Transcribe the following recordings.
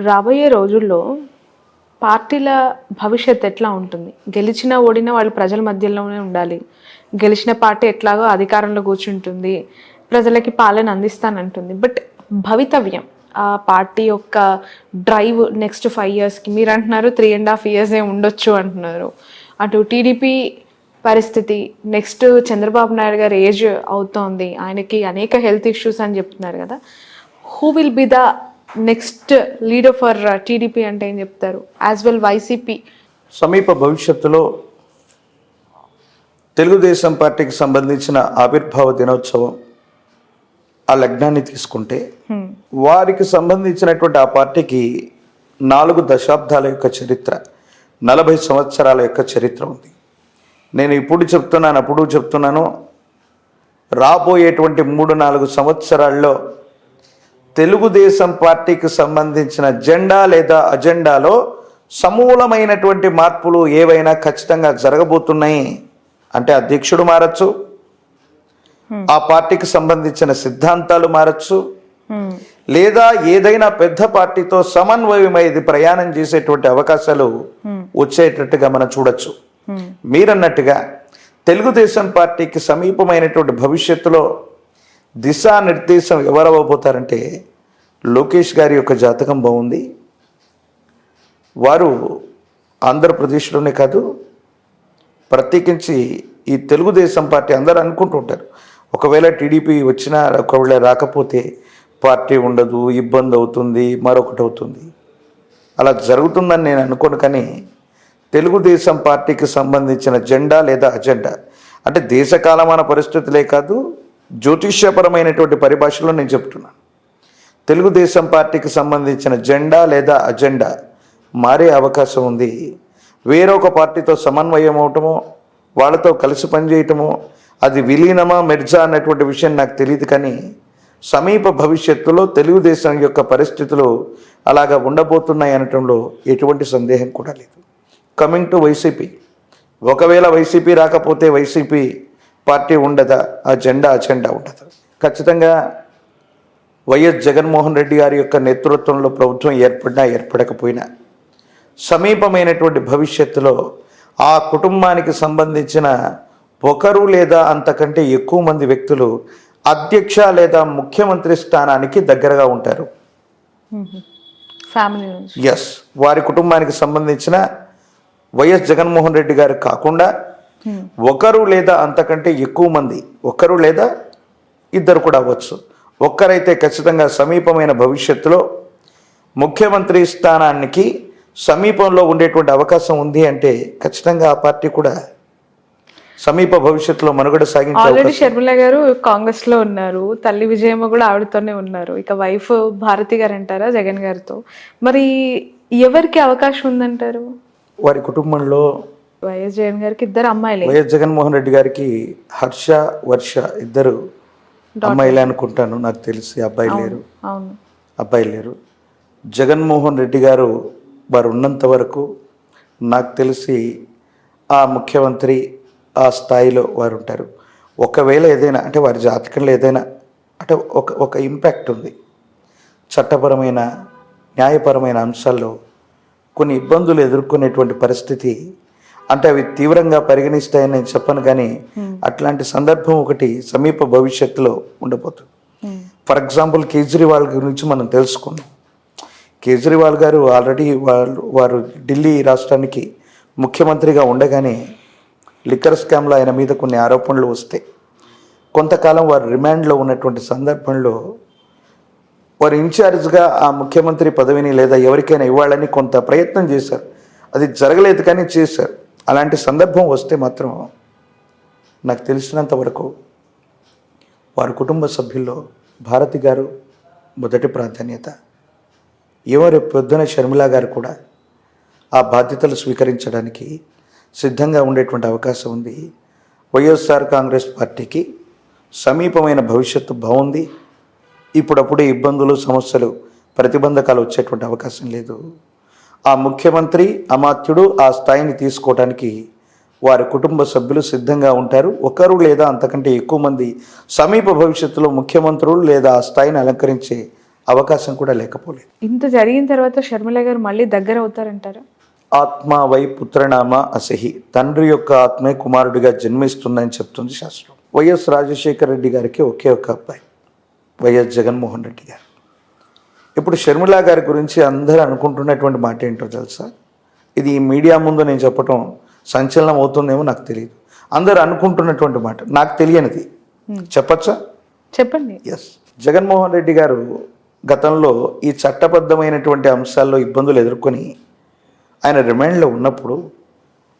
రాబోయే రోజుల్లో పార్టీల భవిష్యత్ ఎట్లా ఉంటుంది? గెలిచినా ఓడినా వాళ్ళు ప్రజల మధ్యలోనే ఉండాలి. గెలిచిన పార్టీ ఎట్లాగో అధికారంలో కూర్చుంటుంది, ప్రజలకి పాలన అందిస్తానంటుంది. బట్ భవితవ్యం, ఆ పార్టీ యొక్క డ్రైవ్ నెక్స్ట్ 5 yearsకి మీరు అంటున్నారు 3.5 years ఉండొచ్చు అంటున్నారు. అటు టీడీపీ పరిస్థితి, నెక్స్ట్ చంద్రబాబు నాయుడు గారు ఏజ్ అవుతోంది, ఆయనకి అనేక హెల్త్ ఇష్యూస్ అని చెప్తున్నారు కదా. Who will be the next leader for TDP అంటే ఏం చెప్తారు? As well YCP. సమీప భవిష్యత్తులో తెలుగుదేశం పార్టీకి సంబంధించిన ఆవిర్భావ దినోత్సవం ఆ లగ్నాన్ని తీసుకుంటే వారికి సంబంధించినటువంటి ఆ పార్టీకి 4 దశాబ్దాల యొక్క చరిత్ర, 40 సంవత్సరాల యొక్క చరిత్ర ఉంది. నేను ఇప్పుడు చెప్తున్నాను, అప్పుడు చెప్తున్నాను, రాబోయేటువంటి 3-4 సంవత్సరాల్లో తెలుగుదేశం పార్టీకి సంబంధించిన జెండా లేదా అజెండాలో సమూలమైనటువంటి మార్పులు ఏవైనా ఖచ్చితంగా జరగబోతున్నాయి. అంటే అధ్యక్షుడు మారచ్చు, ఆ పార్టీకి సంబంధించిన సిద్ధాంతాలు మారచ్చు, లేదా ఏదైనా పెద్ద పార్టీతో సమన్వయమై ఇది ప్రయాణం చేసేటువంటి అవకాశాలు వచ్చేటట్టుగా మనం చూడొచ్చు. మీరన్నట్టుగా తెలుగుదేశం పార్టీకి సమీపమైనటువంటి భవిష్యత్తులో దిశానిర్దేశం ఎవరు అవ్వబోతారంటే లోకేష్ గారి యొక్క జాతకం బాగుంది. వారు ఆంధ్రప్రదేశ్లోనే కాదు, ప్రత్యేకించి ఈ తెలుగుదేశం పార్టీ అందరూ అనుకుంటుంటారు, ఒకవేళ టీడీపీ వచ్చినా ఒకవేళ రాకపోతే పార్టీ ఉండదు, ఇబ్బంది అవుతుంది, మరొకటి అవుతుంది. అలా జరుగుతుందని నేను అనుకోను. కానీ తెలుగుదేశం పార్టీకి సంబంధించిన జెండా లేదా అజెండా అంటే దేశకాలమాన పరిస్థితులే కాదు, జ్యోతిష్యపరమైనటువంటి పరిభాషలో నేను చెప్తున్నాను. తెలుగుదేశం పార్టీకి సంబంధించిన జెండా లేదా అజెండా మారే అవకాశం ఉంది. వేరొక పార్టీతో సమన్వయం అవటమో, వాళ్ళతో కలిసి పనిచేయటమో, అది విలీనమా మెర్జా అన్నటువంటి విషయం నాకు తెలియదు. కానీ సమీప భవిష్యత్తులో తెలుగుదేశం యొక్క పరిస్థితులు అలాగా ఉండబోతున్నాయి అనటంలో ఎటువంటి సందేహం కూడా లేదు. కమింగ్ టు వైసీపీ, ఒకవేళ వైసీపీ రాకపోతే వైసీపీ పార్టీ ఉండదా? ఆ జెండా అజెండా ఉండదు. ఖచ్చితంగా వైఎస్ జగన్మోహన్ రెడ్డి గారి యొక్క నేతృత్వంలో ప్రభుత్వం ఏర్పడినా ఏర్పడకపోయినా సమీపమైనటువంటి భవిష్యత్తులో ఆ కుటుంబానికి సంబంధించిన ఒకరు లేదా అంతకంటే ఎక్కువ మంది వ్యక్తులు అధ్యక్ష లేదా ముఖ్యమంత్రి స్థానానికి దగ్గరగా ఉంటారు. ఎస్, వారి కుటుంబానికి సంబంధించిన వైఎస్ జగన్మోహన్ రెడ్డి గారు కాకుండా ఒకరు లేదా అంతకంటే ఎక్కువ మంది, ఒకరు లేదా ఇద్దరు కూడా అవ్వచ్చు, ఒక్కరైతే ఖచ్చితంగా సమీపమైన భవిష్యత్తులో ముఖ్యమంత్రి స్థానానికి సమీపంలో ఉండేటువంటి అవకాశం ఉంది. అంటే ఖచ్చితంగా ఆ పార్టీ కూడా సమీప భవిష్యత్తులో మనుగడ సాగించే. ఆల్రెడీ షర్మిల గారు కాంగ్రెస్ లో ఉన్నారు, తల్లి విజయమ్మ కూడా ఆవిడతోనే ఉన్నారు. ఇక వైఫ్ భారతి గారు అంటారా జగన్ గారితో, మరి ఎవరికి అవకాశం ఉందంటారు? వారి కుటుంబంలో వైఎస్ జగన్ గారికి 2 అమ్మాయిలే. వైఎస్ జగన్మోహన్ రెడ్డి గారికి హర్ష, వర్ష 2 అమ్మాయిలే అనుకుంటాను, నాకు తెలిసి అబ్బాయి లేరు. అవును, అబ్బాయి లేరు. జగన్మోహన్ రెడ్డి గారు వారు ఉన్నంత వరకు నాకు తెలిసి ఆ ముఖ్యమంత్రి ఆ స్థాయిలో వారు ఉంటారు. ఒకవేళ ఏదైనా అంటే వారి జాతకంలో ఏదైనా అంటే ఒక ఇంపాక్ట్ ఉంది, చట్టపరమైన న్యాయపరమైన అంశాల్లో కొన్ని ఇబ్బందులు ఎదుర్కొనేటువంటి పరిస్థితి, అంటే అవి తీవ్రంగా పరిగణిస్తాయని నేను చెప్పను. కానీ అట్లాంటి సందర్భం ఒకటి సమీప భవిష్యత్తులో ఉండబోతుంది. ఫర్ ఎగ్జాంపుల్ కేజ్రీవాల్ గురించి మనం తెలుసుకున్నాం. కేజ్రీవాల్ గారు ఆల్రెడీ వారు ఢిల్లీ రాష్ట్రానికి ముఖ్యమంత్రిగా ఉండగానే లిక్కర్ స్కామ్లో ఆయన మీద కొన్ని ఆరోపణలు వస్తే కొంతకాలం వారు రిమాండ్లో ఉన్నటువంటి సందర్భంలో వారు ఇన్ఛార్జ్గా ఆ ముఖ్యమంత్రి పదవిని లేదా ఎవరికైనా ఇవ్వాలని కొంత ప్రయత్నం చేశారు. అది జరగలేదు, కానీ చేశారు. అలాంటి సందర్భం వస్తే మాత్రం నాకు తెలిసినంత వరకు వారి కుటుంబ సభ్యుల్లో భారతి గారు మొదటి ప్రాధాన్యత. ఎవరు పొద్దున షర్మిల గారు కూడా ఆ బాధ్యతలు స్వీకరించడానికి సిద్ధంగా ఉండేటువంటి అవకాశం ఉంది. వైఎస్ఆర్ కాంగ్రెస్ పార్టీకి సమీపమైన భవిష్యత్తు బాగుంది. ఇప్పుడప్పుడే ఇబ్బందులు, సమస్యలు, ప్రతిబంధకాలు వచ్చేటువంటి అవకాశం లేదు. ఆ ముఖ్యమంత్రి అమాత్యుడు ఆ స్థాయిని తీసుకోవడానికి వారి కుటుంబ సభ్యులు సిద్ధంగా ఉంటారు. ఒకరు లేదా అంతకంటే ఎక్కువ మంది సమీప భవిష్యత్తులో ముఖ్యమంత్రులు లేదా ఆ స్థాయిని అలంకరించే అవకాశం కూడా లేకపోలేదు. ఇంత జరిగిన తర్వాత షర్మిల గారు మళ్ళీ దగ్గర అవుతారంటారా? ఆత్మ వై పుత్రనామ అసహి, తండ్రి యొక్క ఆత్మే కుమారుడిగా జన్మిస్తుందని చెప్తుంది శాస్త్రం. వైఎస్ రాజశేఖర రెడ్డి గారికి ఒకే ఒక అబ్బాయి వైఎస్ జగన్మోహన్ రెడ్డి గారు. ఇప్పుడు షర్మిల గారి గురించి అందరూ అనుకుంటున్నటువంటి మాట ఏంటో తెలుసా? ఇది ఈ మీడియా ముందు నేను చెప్పటం సంచలనం అవుతుందేమో నాకు తెలియదు. అందరూ అనుకుంటున్నటువంటి మాట, నాకు తెలియనిది చెప్పచ్చా? చెప్పండి. ఎస్, జగన్మోహన్ రెడ్డి గారు గతంలో ఈ చట్టబద్ధమైనటువంటి అంశాల్లో ఇబ్బందులు ఎదుర్కొని ఆయన రిమాండ్లో ఉన్నప్పుడు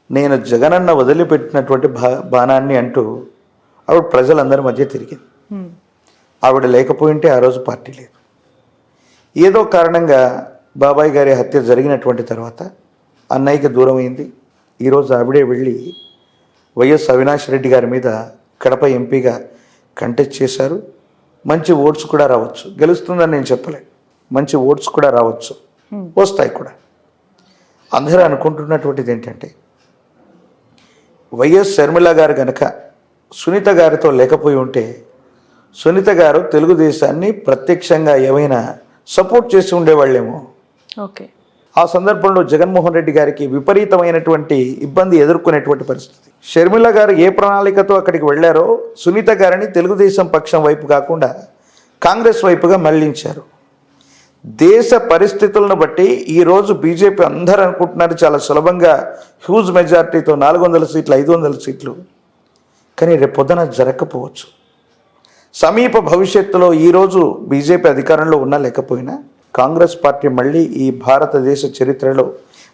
నేను జగనన్న వదిలిపెట్టినటువంటి బాణాన్ని అంటూ ఆవిడ ప్రజలందరి మధ్య తిరిగింది. ఆవిడ లేకపోయింటే ఆ రోజు పార్టీ లేదు. ఏదో కారణంగా బాబాయ్ గారి హత్య జరిగినటువంటి తర్వాత అన్నయ్యకి దూరం అయింది. ఈరోజు ఆవిడే వెళ్ళి వైఎస్ అవినాష్ రెడ్డి గారి మీద కడప ఎంపీగా కంటెస్ట్ చేశారు. మంచి ఓట్స్ కూడా రావచ్చు, గెలుస్తుందని నేను చెప్పలేను, మంచి ఓట్స్ కూడా రావచ్చు, వస్తాయి కూడా. అందరూ అనుకుంటున్నటువంటిది ఏంటంటే వైఎస్ షర్మిల గారు కనుక సునీత గారితో లేకపోయి ఉంటే సునీత గారు తెలుగుదేశాన్ని ప్రత్యక్షంగా ఏమైనా సపోర్ట్ చేసి ఉండేవాళ్ళేమో. ఓకే, ఆ సందర్భంలో జగన్మోహన్ రెడ్డి గారికి విపరీతమైనటువంటి ఇబ్బంది ఎదుర్కొనేటువంటి పరిస్థితి. షర్మిల గారు ఏ ప్రణాళికతో అక్కడికి వెళ్ళారో సునీత గారిని తెలుగుదేశం పక్షం వైపు కాకుండా కాంగ్రెస్ వైపుగా మళ్లించారు. దేశ పరిస్థితులను బట్టి ఈరోజు బీజేపీ అందరూ అనుకుంటున్నారు చాలా సులభంగా హ్యూజ్ మెజారిటీతో 400 సీట్లు 500 సీట్లు, కానీ రేపు పొద్దున జరగకపోవచ్చు. సమీప భవిష్యత్తులో ఈరోజు బీజేపీ అధికారంలో ఉన్నా లేకపోయినా కాంగ్రెస్ పార్టీ మళ్ళీ ఈ భారతదేశ చరిత్రలో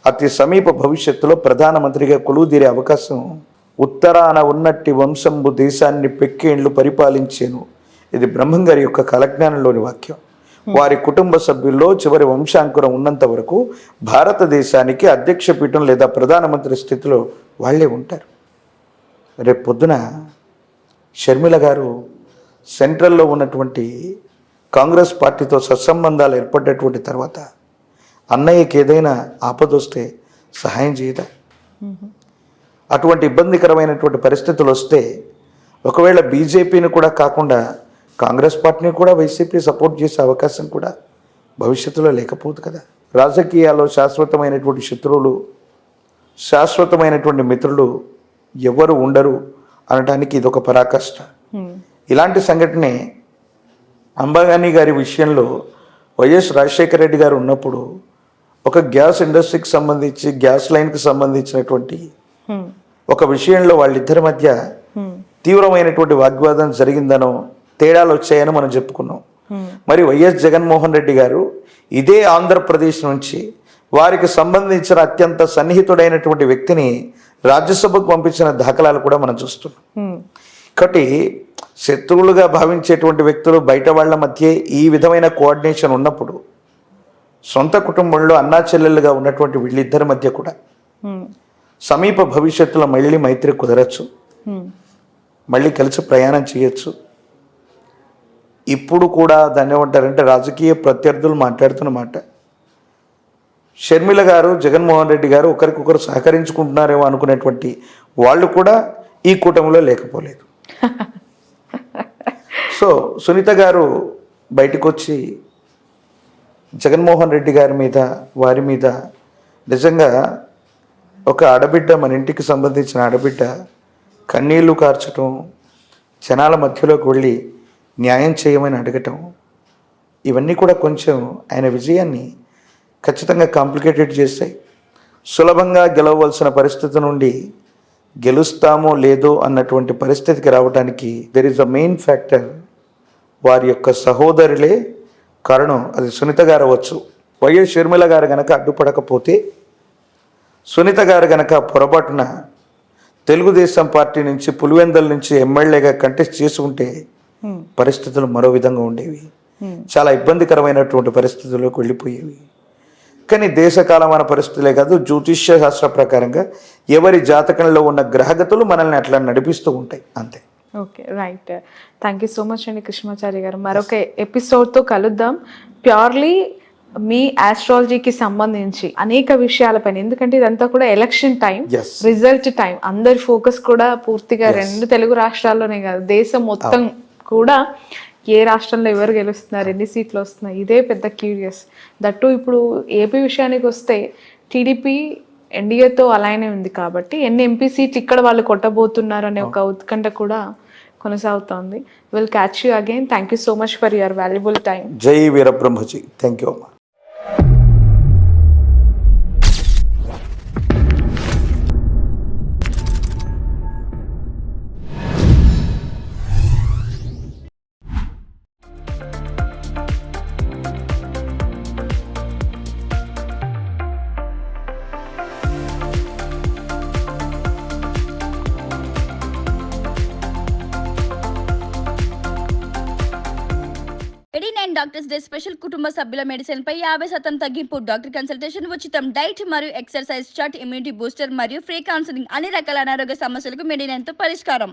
అతి సమీప భవిష్యత్తులో ప్రధానమంత్రిగా కొలువుదీరే అవకాశం. ఉత్తరాన ఉన్నట్టి వంశంబు దేశాన్ని పెక్కేండ్లు పరిపాలించేను, ఇది బ్రహ్మంగారి యొక్క కాలజ్ఞానంలోని వాక్యం. వారి కుటుంబ సభ్యుల్లో చివరి వంశాంకురం ఉన్నంత వరకు భారతదేశానికి అధ్యక్ష పీఠం లేదా ప్రధానమంత్రి స్థితిలో వాళ్ళే ఉంటారు. రేపు పొద్దున షర్మిల గారు సెంట్రల్లో ఉన్నటువంటి కాంగ్రెస్ పార్టీతో సత్సంబంధాలు ఏర్పడ్డటువంటి తర్వాత అన్నయ్యకి ఏదైనా ఆపదొస్తే సహాయం చేయదా? అటువంటి ఇబ్బందికరమైనటువంటి పరిస్థితులు వస్తే ఒకవేళ బీజేపీని కూడా కాకుండా కాంగ్రెస్ పార్టీని కూడా వైసీపీ సపోర్ట్ చేసే అవకాశం కూడా భవిష్యత్తులో లేకపోదు కదా. రాజకీయాల్లో శాశ్వతమైనటువంటి శత్రువులు, శాశ్వతమైనటువంటి మిత్రులు ఎవరు ఉండరు అనడానికి ఇదొక పరాకాష్ట. ఇలాంటి సంఘటనే అంబానీ గారి విషయంలో వైఎస్ రాజశేఖర రెడ్డి గారు ఉన్నప్పుడు ఒక గ్యాస్ ఇండస్ట్రీకి సంబంధించి గ్యాస్ లైన్కి సంబంధించినటువంటి ఒక విషయంలో వాళ్ళిద్దరి మధ్య తీవ్రమైనటువంటి వాగ్వాదం జరిగిందనో తేడాలు వచ్చాయని మనం చెప్పుకున్నాం. మరి వైఎస్ జగన్మోహన్ రెడ్డి గారు ఇదే ఆంధ్రప్రదేశ్ నుంచి వారికి సంబంధించిన అత్యంత సన్నిహితుడైనటువంటి వ్యక్తిని రాజ్యసభకు పంపించిన దాఖలాలు కూడా మనం చూస్తున్నాం. కాబట్టి శత్రువులుగా భావించేటువంటి వ్యక్తులు బయట వాళ్ళ మధ్య ఈ విధమైన కోఆర్డినేషన్ ఉన్నప్పుడు సొంత కుటుంబంలో అన్నా చెల్లెళ్ళుగా ఉన్నటువంటి వీళ్ళిద్దరి మధ్య కూడా సమీప భవిష్యత్తులో మళ్ళీ మైత్రి కుదరచ్చు, మళ్ళీ కలిసి ప్రయాణం చేయొచ్చు. ఇప్పుడు కూడా దాన్ని ఏమంటారంటే రాజకీయ ప్రత్యర్థులు మాట్లాడుతున్న మాట, షర్మిల గారు జగన్మోహన్ రెడ్డి గారు ఒకరికొకరు సహకరించుకుంటున్నారేమో అనుకునేటువంటి వాళ్ళు కూడా ఈ కూటమిలో లేకపోలేదు. సో సునీత గారు బయటకు వచ్చి జగన్మోహన్ రెడ్డి గారి మీద వారి మీద నిజంగా ఒక ఆడబిడ్డ, మన ఇంటికి సంబంధించిన ఆడబిడ్డ కన్నీళ్లు కార్చటం, జనాల మధ్యలోకి వెళ్ళి న్యాయం చేయమని అడగటం, ఇవన్నీ కూడా కొంచెం ఆయన విజయాన్ని ఖచ్చితంగా కాంప్లికేటెడ్ చేస్తాయి. సులభంగా గెలవవలసిన పరిస్థితి నుండి గెలుస్తామో లేదో అన్నటువంటి పరిస్థితికి రావడానికి there is a main factor వారి యొక్క సహోదరులే కారణం. అది సునీత గారు అవ్వచ్చు. వైఎస్ షర్మిల గారు గనక అడ్డుపడకపోతే, సునీత గారు గనక పొరపాటున తెలుగుదేశం పార్టీ నుంచి పులివెందల నుంచి ఎమ్మెల్యేగా కంటెస్ట్ చేసి ఉంటే పరిస్థితులు మరో విధంగా ఉండేవి, చాలా ఇబ్బందికరమైనటువంటి పరిస్థితుల్లోకి వెళ్ళిపోయేవి. కానీ దేశకాలమాన పరిస్థితులే కాదు, జ్యోతిష్య శాస్త్ర ప్రకారంగా ఎవరి జాతకంలో ఉన్న గ్రహగతులు మనల్ని అట్లా నడిపిస్తూ ఉంటాయి, అంతే. Okay, right. Thank you so much అండి కృష్ణమాచారి గారు. మరొక ఎపిసోడ్తో కలుద్దాం. ప్యూర్లీ మీ ఆస్ట్రాలజీకి సంబంధించి అనేక విషయాలపైన, ఎందుకంటే ఇదంతా కూడా ఎలక్షన్ టైం, రిజల్ట్ టైం, అందరి ఫోకస్ కూడా పూర్తిగా రెండు తెలుగు రాష్ట్రాల్లోనే కాదు దేశం మొత్తం కూడా ఏ రాష్ట్రంలో ఎవరు గెలుస్తున్నారు, ఎన్ని సీట్లు వస్తున్నాయి, ఇదే పెద్ద క్యూరియస్. దట్టు ఇప్పుడు ఏపీ విషయానికి వస్తే టీడీపీ ఎన్డీఏతో అలానే ఉంది కాబట్టి ఎన్ని ఎంపీ సీట్లు ఇక్కడ వాళ్ళు కొట్టబోతున్నారు అనే ఒక ఉత్కంఠ కూడా కొనసాగుతోంది. Will catch you again. Thank you so much for your valuable time. జై వీరబ్రహ్మజీ. థ్యాంక్ యూ అమ్మా. డాక్టర్స్ డే స్పెషల్ కుటుంబ సభ్యుల మెడిసిన్ పై 50% తగ్గింపు. డాక్టర్ కన్సల్టేషన్ ఉచితం. డైట్ మరియు ఎక్సర్సైజ్ చార్ట్, ఇమ్యూనిటీ బూస్టర్ మరియు ఫ్రీ కౌన్సిలింగ్. అన్ని రకాల అనారోగ్య సమస్యలకు మెడినైన్ తో పరిష్కారం.